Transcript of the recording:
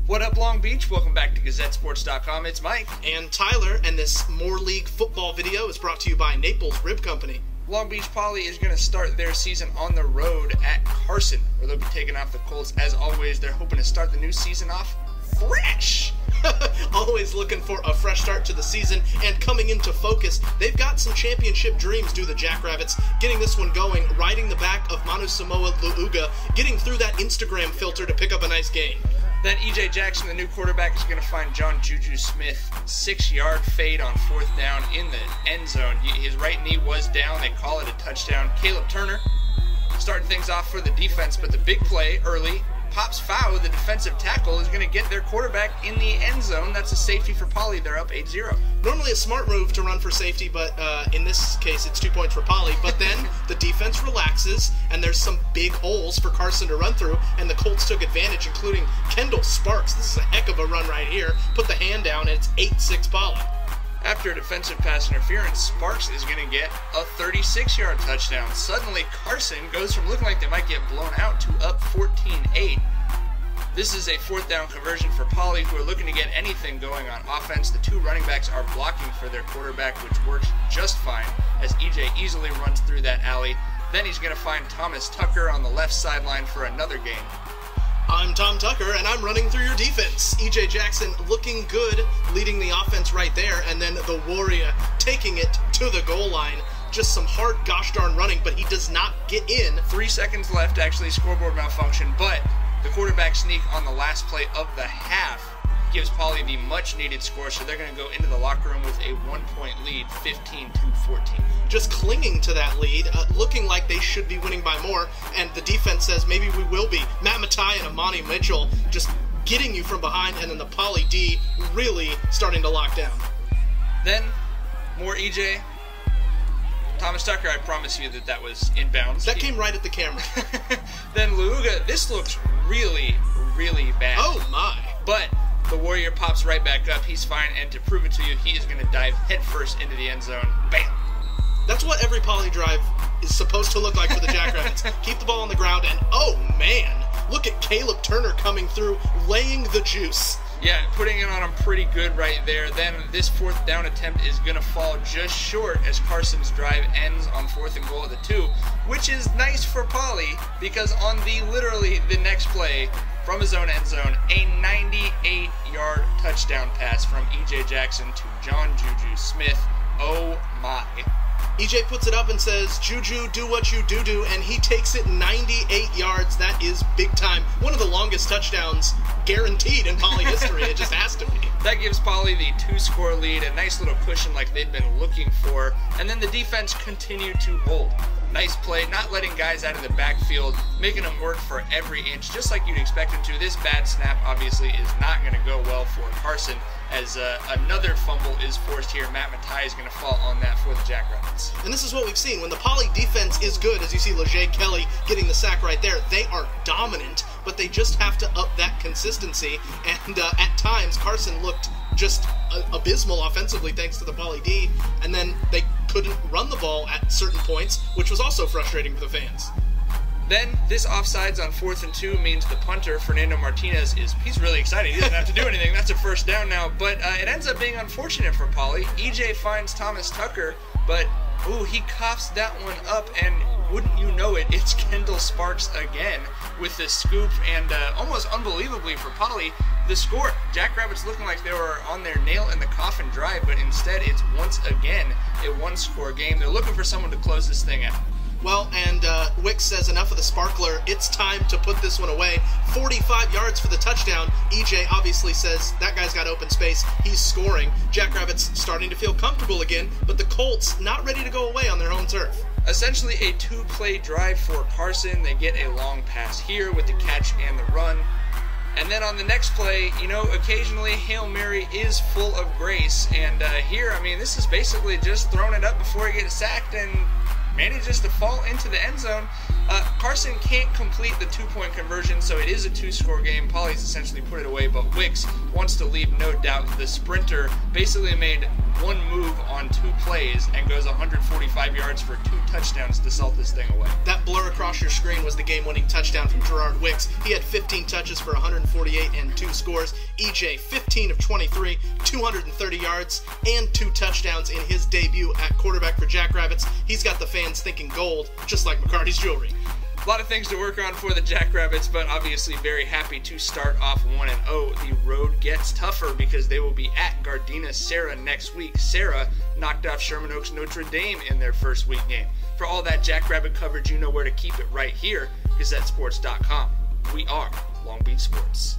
What up, Long Beach? Welcome back to GazetteSports.com. It's Mike. And Tyler, and this More League football video is brought to you by Naples Rib Company. Long Beach Poly is going to start their season on the road at Carson, where they'll be taking off the Colts. As always, they're hoping to start the new season off fresh. Always looking for a fresh start to the season, and coming into focus, they've got some championship dreams, do the Jackrabbits, getting this one going, riding the back of Manu Samoa Luuga, getting through that Instagram filter to pick up a nice gain. Then E.J. Jackson, the new quarterback, is going to find John Juju Smith 6-yard fade on 4th down in the end zone. His right knee was down. They call it a touchdown. Caleb Turner starting things off for the defense, but the big play early, Pops Fow, the defensive tackle, is going to get their quarterback in the end zone. That's a safety for Poly. They're up 8-0. Normally a smart move to run for safety, but in this case it's 2 points for Poly. But then the defense relaxes, and there's some big holes for Carson to run through, and the Colts took advantage, including Kendall Sparks. This is a heck of a run right here. Put the hand down, and it's 8-6 Poly. After a defensive pass interference, Sparks is going to get a 36-yard touchdown. Suddenly, Carson goes from looking like they might get blown out to up 14-8. This is a 4th down conversion for Poly, who are looking to get anything going on offense. The two running backs are blocking for their quarterback, which works just fine, as EJ easily runs through that alley. Then he's going to find Thomas Tucker on the left sideline for another gain. I'm Tom Tucker, and I'm running through your defense. E.J. Jackson looking good, leading the offense right there, and then the Warrior taking it to the goal line. Just some hard gosh darn running, but he does not get in. 3 seconds left, actually, scoreboard malfunction, but the quarterback sneak on the last play of the half gives Poly the much-needed score, so they're going to go into the locker room with a 1-point lead, 15-14. Just clinging to that lead, looking like they should be winning by more, and the defense says maybe we will be. Matt Matai and Amani Mitchell just getting you from behind, and then the Poly D really starting to lock down. Then, more EJ. Thomas Tucker, I promise you that was inbounds. That came right at the camera. Then Luuga, this looks really, really bad. Oh my. But the Warrior pops right back up. He's fine, and to prove it to you, he is going to dive headfirst into the end zone. Bam! That's what every Poly drive is supposed to look like for the Jackrabbits. Keep the ball on the ground, and oh man, look at Caleb Turner coming through, laying the juice. Yeah, putting it on him pretty good right there. Then this 4th down attempt is going to fall just short as Carson's drive ends on 4th and goal at the 2, which is nice for Poly because on literally the next play from his own end zone, a 98-yard touchdown pass from E.J. Jackson to John Juju Smith. Oh my. EJ puts it up and says, Juju, do what you do, and he takes it 98 yards. That is big time. One of the longest touchdowns guaranteed in Poly history. It just has to be. That gives Poly the 2-score lead, a nice little cushion like they've been looking for, and then the defense continued to hold. Nice play, not letting guys out of the backfield, making them work for every inch, just like you'd expect them to. This bad snap, obviously, is not going to go well for Carson, as another fumble is forced here. Matt Matai is going to fall on that for the Jackrabbits. And this is what we've seen. When the Poly defense is good, as you see LeJay Kelly getting the sack right there, they are dominant, but they just have to up that consistency. And at times, Carson looked just abysmal offensively thanks to the Poly D, and then they couldn't run the ball at certain points, which was also frustrating for the fans. Then, this offsides on 4th and 2 means the punter, Fernando Martinez, he's really excited. He doesn't have to do anything. That's a 1st down now, but it ends up being unfortunate for Poly. EJ finds Thomas Tucker, but, he coughs that one up, and wouldn't you know it, it's Kendall Sparks again with the scoop, and almost unbelievably for Poly, the score. Jackrabbits looking like they were on their nail in the coffin drive, but instead it's once again a 1-score game. They're looking for someone to close this thing out. Well, and Wicks says enough of the sparkler. It's time to put this one away. 45 yards for the touchdown. EJ obviously says that guy's got open space. He's scoring. Jackrabbits starting to feel comfortable again, but the Colts not ready to go away on their home turf. Essentially a 2-play drive for Carson. They get a long pass here with the catch and the run. And then on the next play, occasionally Hail Mary is full of grace. And here, this is basically just throwing it up before he gets sacked and manages to fall into the end zone. Carson can't complete the 2-point conversion, so it is a 2-score game. Poly's essentially put it away, but Wicks wants to leave no doubt. The sprinter basically made one move on 2 plays and goes 145 yards for 2 touchdowns to salt this thing away. That blur across your screen was the game-winning touchdown from Gerard Wicks. He had 15 touches for 148 and 2 scores. EJ, 15 of 23, 230 yards, and 2 touchdowns in his debut at quarterback for Jackrabbits. He's got the fans thinking gold, just like McCarty's jewelry. A lot of things to work on for the Jackrabbits, but obviously very happy to start off 1-0. The road gets tougher because they will be at Gardena Serra next week. Serra knocked off Sherman Oaks Notre Dame in their first week game. For all that Jackrabbit coverage, you know where to keep it right here, GazetteSports.com. We are Long Beach Sports.